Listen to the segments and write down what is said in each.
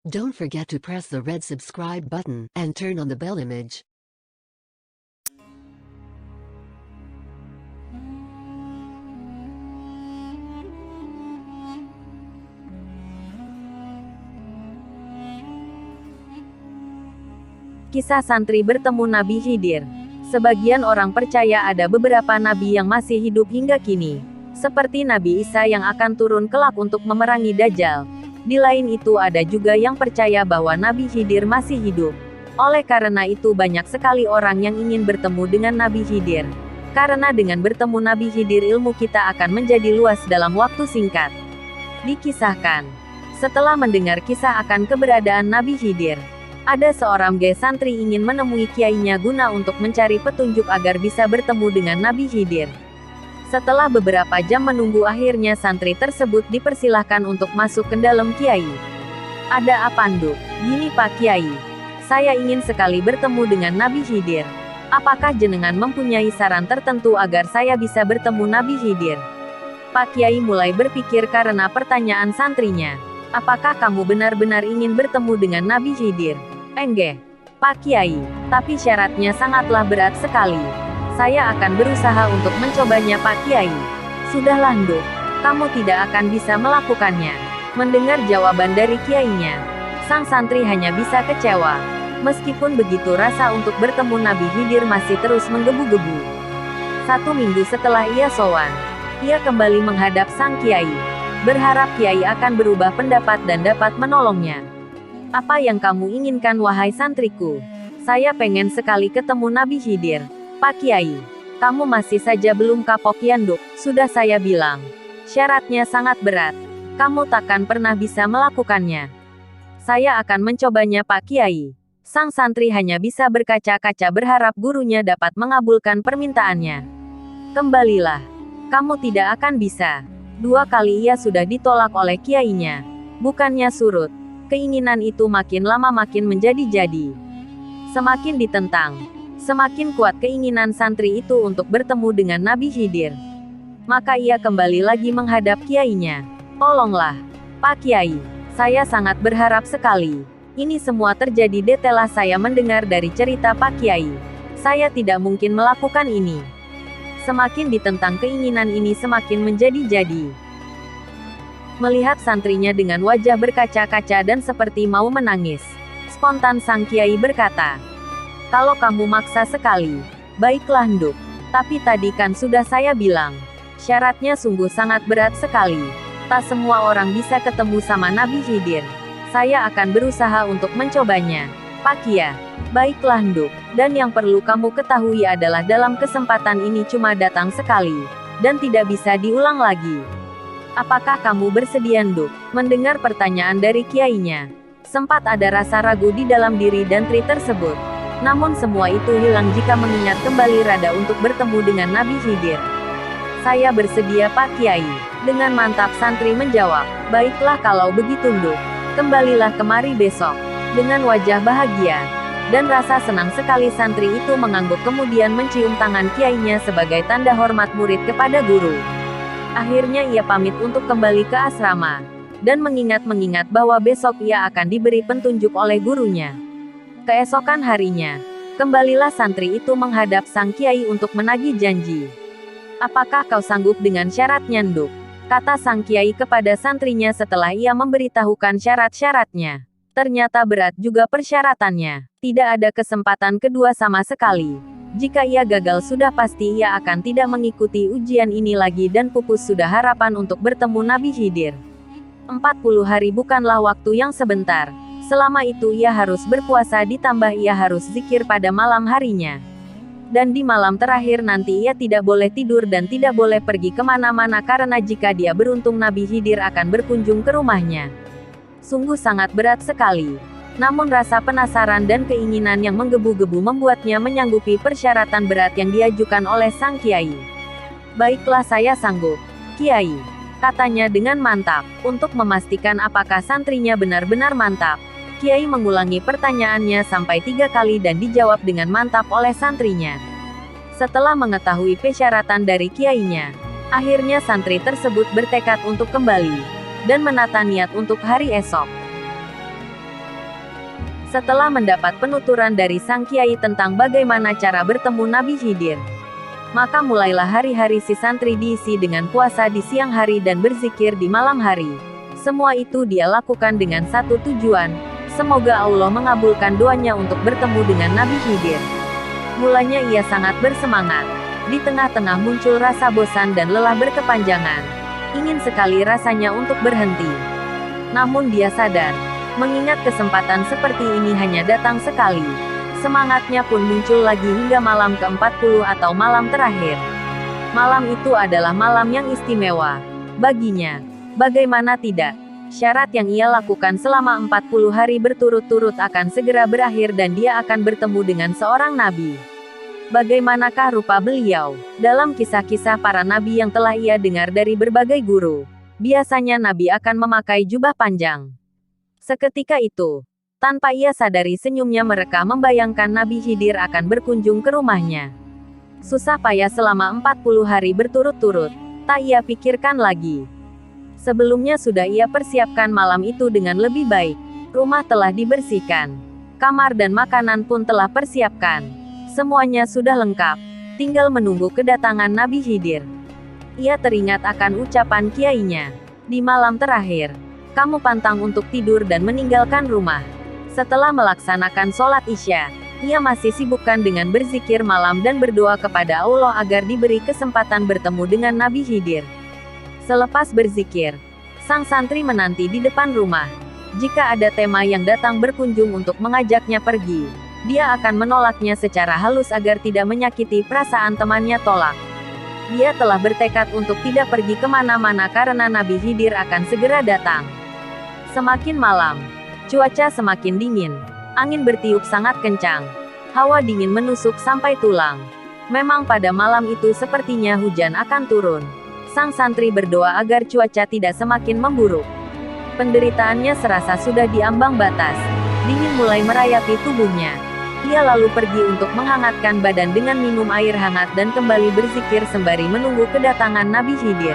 Don't forget to press the red subscribe button and turn on the bell image. Kisah santri bertemu Nabi Khidir. Sebagian orang percaya ada beberapa nabi yang masih hidup hingga kini. Seperti Nabi Isa yang akan turun kelak untuk memerangi Dajjal. Di lain itu ada juga yang percaya bahwa Nabi Khidir masih hidup. Oleh karena itu banyak sekali orang yang ingin bertemu dengan Nabi Khidir. Karena dengan bertemu Nabi Khidir ilmu kita akan menjadi luas dalam waktu singkat. Dikisahkan, setelah mendengar kisah akan keberadaan Nabi Khidir, ada seorang santri ingin menemui kiainya guna untuk mencari petunjuk agar bisa bertemu dengan Nabi Khidir. Setelah beberapa jam menunggu akhirnya santri tersebut dipersilahkan untuk masuk ke dalam kiai. Ada apa Nduk? Gini Pak Kiai. Saya ingin sekali bertemu dengan Nabi Khidir. Apakah jenengan mempunyai saran tertentu agar saya bisa bertemu Nabi Khidir? Pak Kiai mulai berpikir karena pertanyaan santrinya. Apakah kamu benar-benar ingin bertemu dengan Nabi Khidir? Enggak, Pak Kiai, tapi syaratnya sangatlah berat sekali. Saya akan berusaha untuk mencobanya Pak Kiai. Sudahlah Nduk, kamu tidak akan bisa melakukannya. Mendengar jawaban dari kiainya, sang santri hanya bisa kecewa. Meskipun begitu rasa untuk bertemu Nabi Khidir masih terus menggebu-gebu. 1 minggu setelah ia sowan, ia kembali menghadap sang kiai. Berharap kiai akan berubah pendapat dan dapat menolongnya. Apa yang kamu inginkan wahai santriku? Saya pengen sekali ketemu Nabi Khidir. Pak Kiai, kamu masih saja belum kapok ya Nduk? Sudah saya bilang. Syaratnya sangat berat. Kamu takkan pernah bisa melakukannya. Saya akan mencobanya Pak Kiai. Sang santri hanya bisa berkaca-kaca berharap gurunya dapat mengabulkan permintaannya. Kembalilah. Kamu tidak akan bisa. 2 kali ia sudah ditolak oleh kiainya. Bukannya surut. Keinginan itu makin lama makin menjadi-jadi. Semakin ditentang, semakin kuat keinginan santri itu untuk bertemu dengan Nabi Khidir. Maka ia kembali lagi menghadap kiainya. Tolonglah, Pak Kiai. Saya sangat berharap sekali. Ini semua terjadi setelah saya mendengar dari cerita Pak Kiai. Saya tidak mungkin melakukan ini. Semakin ditentang keinginan ini semakin menjadi-jadi. Melihat santrinya dengan wajah berkaca-kaca dan seperti mau menangis, spontan sang kiai berkata, "Kalau kamu maksa sekali, baiklah Nduk. Tapi tadi kan sudah saya bilang, syaratnya sungguh sangat berat sekali. Tak semua orang bisa ketemu sama Nabi Khidir. Saya akan berusaha untuk mencobanya, Pak Kia." "Baiklah Nduk, dan yang perlu kamu ketahui adalah dalam kesempatan ini cuma datang sekali, dan tidak bisa diulang lagi. Apakah kamu bersedia Nduk?" Mendengar pertanyaan dari kiainya, sempat ada rasa ragu di dalam diri santri tersebut. Namun semua itu hilang jika mengingat kembali rada untuk bertemu dengan Nabi Khidir. "Saya bersedia Pak Kiai." Dengan mantap santri menjawab, "Baiklah kalau begitu Nduk. Kembalilah kemari besok." Dengan wajah bahagia dan rasa senang sekali santri itu mengangguk kemudian mencium tangan kiainya sebagai tanda hormat murid kepada guru. Akhirnya ia pamit untuk kembali ke asrama, dan mengingat bahwa besok ia akan diberi petunjuk oleh gurunya. Keesokan harinya, kembalilah santri itu menghadap sang kiai untuk menagih janji. "Apakah kau sanggup dengan syaratnya Nduk?" kata sang kiai kepada santrinya setelah ia memberitahukan syarat-syaratnya. Ternyata berat juga persyaratannya. Tidak ada kesempatan kedua sama sekali. Jika ia gagal sudah pasti ia akan tidak mengikuti ujian ini lagi dan pupus sudah harapan untuk bertemu Nabi Khidir. 40 hari bukanlah waktu yang sebentar. Selama itu ia harus berpuasa ditambah ia harus zikir pada malam harinya. Dan di malam terakhir nanti ia tidak boleh tidur dan tidak boleh pergi kemana-mana karena jika dia beruntung Nabi Khidir akan berkunjung ke rumahnya. Sungguh sangat berat sekali. Namun rasa penasaran dan keinginan yang menggebu-gebu membuatnya menyanggupi persyaratan berat yang diajukan oleh sang kiai. "Baiklah saya sanggup, Kiai," katanya dengan mantap. Untuk memastikan apakah santrinya benar-benar mantap, kiai mengulangi pertanyaannya sampai 3 kali dan dijawab dengan mantap oleh santrinya. Setelah mengetahui persyaratan dari kiainya, akhirnya santri tersebut bertekad untuk kembali dan menata niat untuk hari esok. Setelah mendapat penuturan dari sang kiai tentang bagaimana cara bertemu Nabi Khidir, maka mulailah hari-hari si santri diisi dengan puasa di siang hari dan berzikir di malam hari. Semua itu dia lakukan dengan satu tujuan, semoga Allah mengabulkan doanya untuk bertemu dengan Nabi Khidir. Mulanya ia sangat bersemangat. Di tengah-tengah muncul rasa bosan dan lelah berkepanjangan. Ingin sekali rasanya untuk berhenti. Namun dia sadar, mengingat kesempatan seperti ini hanya datang sekali. Semangatnya pun muncul lagi hingga malam ke-40 atau malam terakhir. Malam itu adalah malam yang istimewa baginya. Bagaimana tidak? Syarat yang ia lakukan selama 40 hari berturut-turut akan segera berakhir dan dia akan bertemu dengan seorang nabi. Bagaimanakah rupa beliau? Dalam kisah-kisah para nabi yang telah ia dengar dari berbagai guru, biasanya nabi akan memakai jubah panjang. Seketika itu, tanpa ia sadari senyumnya mereka membayangkan Nabi Khidir akan berkunjung ke rumahnya. Susah payah selama 40 hari berturut-turut, tak ia pikirkan lagi. Sebelumnya sudah ia persiapkan malam itu dengan lebih baik. Rumah telah dibersihkan. Kamar dan makanan pun telah persiapkan. Semuanya sudah lengkap. Tinggal menunggu kedatangan Nabi Khidir. Ia teringat akan ucapan kiainya. Di malam terakhir, kamu pantang untuk tidur dan meninggalkan rumah. Setelah melaksanakan sholat Isya, ia masih sibukkan dengan berzikir malam dan berdoa kepada Allah agar diberi kesempatan bertemu dengan Nabi Khidir. Selepas berzikir, sang santri menanti di depan rumah. Jika ada tema yang datang berkunjung untuk mengajaknya pergi, dia akan menolaknya secara halus agar tidak menyakiti perasaan temannya tolak. Dia telah bertekad untuk tidak pergi kemana-mana karena Nabi Khidir akan segera datang. Semakin malam, cuaca semakin dingin. Angin bertiup sangat kencang. Hawa dingin menusuk sampai tulang. Memang pada malam itu sepertinya hujan akan turun. Sang santri berdoa agar cuaca tidak semakin memburuk. Penderitaannya serasa sudah di ambang batas. Dingin mulai merayapi tubuhnya. Ia lalu pergi untuk menghangatkan badan dengan minum air hangat dan kembali berzikir sembari menunggu kedatangan Nabi Khidir.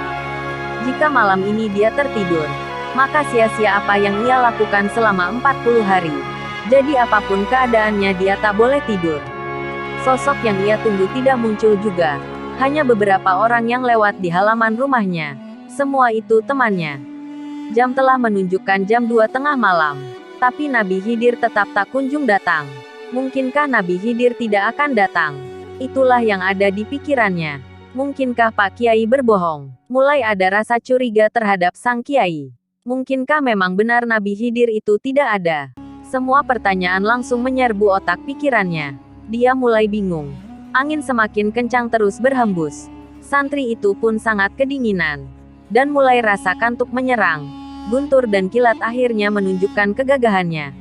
Jika malam ini dia tertidur, maka sia-sia apa yang ia lakukan selama 40 hari. Jadi apapun keadaannya dia tak boleh tidur. Sosok yang ia tunggu tidak muncul juga. Hanya beberapa orang yang lewat di halaman rumahnya. Semua itu temannya. Jam telah menunjukkan jam 2 tengah malam. Tapi Nabi Khidir tetap tak kunjung datang. Mungkinkah Nabi Khidir tidak akan datang? Itulah yang ada di pikirannya. Mungkinkah Pak Kiai berbohong? Mulai ada rasa curiga terhadap sang Kiai. Mungkinkah memang benar Nabi Khidir itu tidak ada? Semua pertanyaan langsung menyerbu otak pikirannya. Dia mulai bingung. Angin semakin kencang terus berhembus. Santri itu pun sangat kedinginan. Dan mulai rasa kantuk menyerang. Guntur dan kilat akhirnya menunjukkan kegagahannya.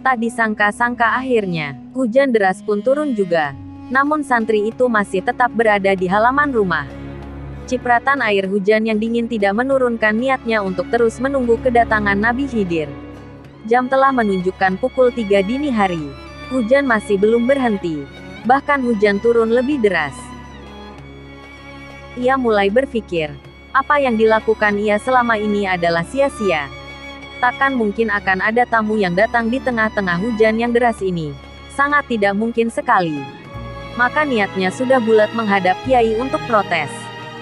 Tak disangka-sangka akhirnya, hujan deras pun turun juga. Namun santri itu masih tetap berada di halaman rumah. Cipratan air hujan yang dingin tidak menurunkan niatnya untuk terus menunggu kedatangan Nabi Khidir. Jam telah menunjukkan pukul 3 dini hari. Hujan masih belum berhenti. Bahkan hujan turun lebih deras. Ia mulai berpikir, apa yang dilakukan ia selama ini adalah sia-sia. Takkan mungkin akan ada tamu yang datang di tengah-tengah hujan yang deras ini. Sangat tidak mungkin sekali. Maka niatnya sudah bulat menghadap Kiai untuk protes.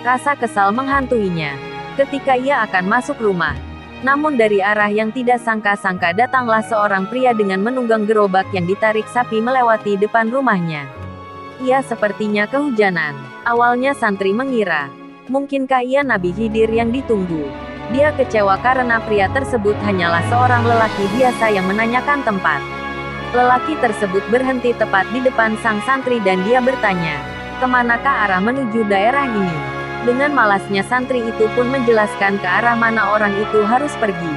Rasa kesal menghantuinya ketika ia akan masuk rumah. Namun dari arah yang tidak sangka-sangka datanglah seorang pria dengan menunggang gerobak yang ditarik sapi melewati depan rumahnya. Ia sepertinya kehujanan. Awalnya santri mengira, mungkinkah ia Nabi Khidir yang ditunggu. Dia kecewa karena pria tersebut hanyalah seorang lelaki biasa yang menanyakan tempat. Lelaki tersebut berhenti tepat di depan sang santri dan dia bertanya, kemanakah arah menuju daerah ini? Dengan malasnya santri itu pun menjelaskan ke arah mana orang itu harus pergi.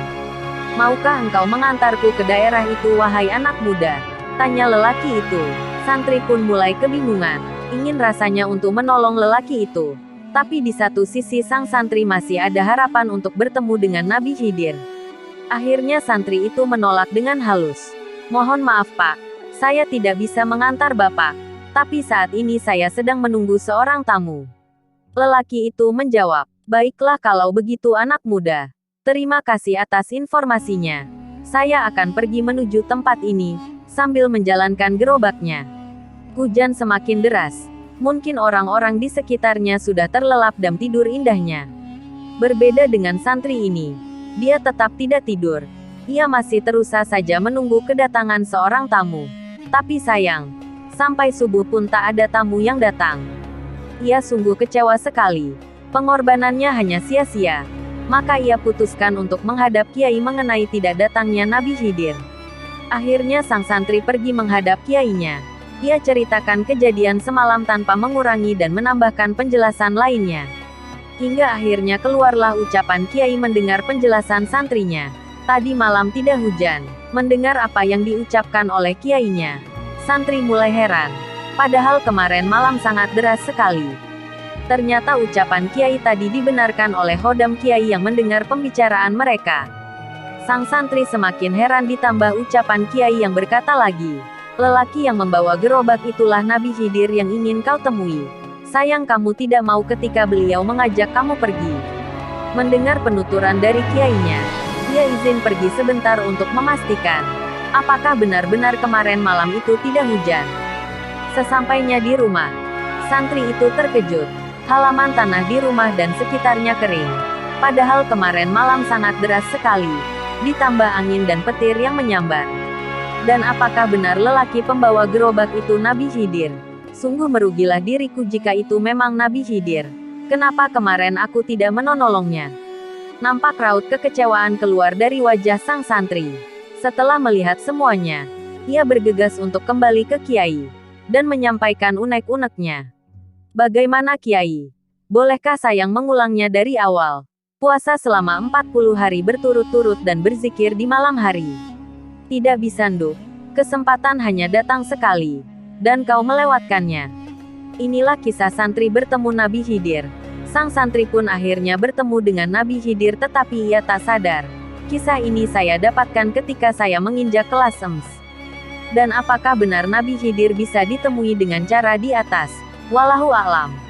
Maukah engkau mengantarku ke daerah itu wahai anak muda? Tanya lelaki itu. Santri pun mulai kebingungan. Ingin rasanya untuk menolong lelaki itu. Tapi di satu sisi sang santri masih ada harapan untuk bertemu dengan Nabi Khidir. Akhirnya santri itu menolak dengan halus. Mohon maaf Pak, saya tidak bisa mengantar Bapak. Tapi saat ini saya sedang menunggu seorang tamu. Lelaki itu menjawab, baiklah kalau begitu anak muda. Terima kasih atas informasinya. Saya akan pergi menuju tempat ini, sambil menjalankan gerobaknya. Hujan semakin deras. Mungkin orang-orang di sekitarnya sudah terlelap dalam tidur indahnya. Berbeda dengan santri ini, dia tetap tidak tidur. Ia masih terus saja menunggu kedatangan seorang tamu. Tapi sayang, sampai subuh pun tak ada tamu yang datang. Ia sungguh kecewa sekali. Pengorbanannya hanya sia-sia. Maka ia putuskan untuk menghadap Kiai mengenai tidak datangnya Nabi Khidir. Akhirnya sang santri pergi menghadap kiainya. Ia ceritakan kejadian semalam tanpa mengurangi dan menambahkan penjelasan lainnya. Hingga akhirnya keluarlah ucapan Kiai mendengar penjelasan santrinya. Tadi malam tidak hujan. Mendengar apa yang diucapkan oleh kiainya, santri mulai heran. Padahal kemarin malam sangat deras sekali. Ternyata ucapan Kiai tadi dibenarkan oleh Hodam Kiai yang mendengar pembicaraan mereka. Sang santri semakin heran ditambah ucapan Kiai yang berkata lagi, lelaki yang membawa gerobak itulah Nabi Khidir yang ingin kau temui. Sayang kamu tidak mau ketika beliau mengajak kamu pergi. Mendengar penuturan dari kiainya, ia izin pergi sebentar untuk memastikan, apakah benar-benar kemarin malam itu tidak hujan. Sesampainya di rumah, santri itu terkejut. Halaman tanah di rumah dan sekitarnya kering. Padahal kemarin malam sangat deras sekali, ditambah angin dan petir yang menyambar. Dan apakah benar lelaki pembawa gerobak itu Nabi Khidir? Sungguh merugilah diriku jika itu memang Nabi Khidir. Kenapa kemarin aku tidak menolongnya? Nampak raut kekecewaan keluar dari wajah sang santri. Setelah melihat semuanya, ia bergegas untuk kembali ke Kiai dan menyampaikan unek-uneknya. Bagaimana Kiai? Bolehkah saya mengulangnya dari awal? Puasa selama 40 hari berturut-turut dan berzikir di malam hari. Tidak bisa Nduk. Kesempatan hanya datang sekali. Dan kau melewatkannya. Inilah kisah santri bertemu Nabi Khidir. Sang santri pun akhirnya bertemu dengan Nabi Khidir tetapi ia tak sadar. Kisah ini saya dapatkan ketika saya menginjak kelas EMS. Dan apakah benar Nabi Khidir bisa ditemui dengan cara di atas? Wallahu a'lam.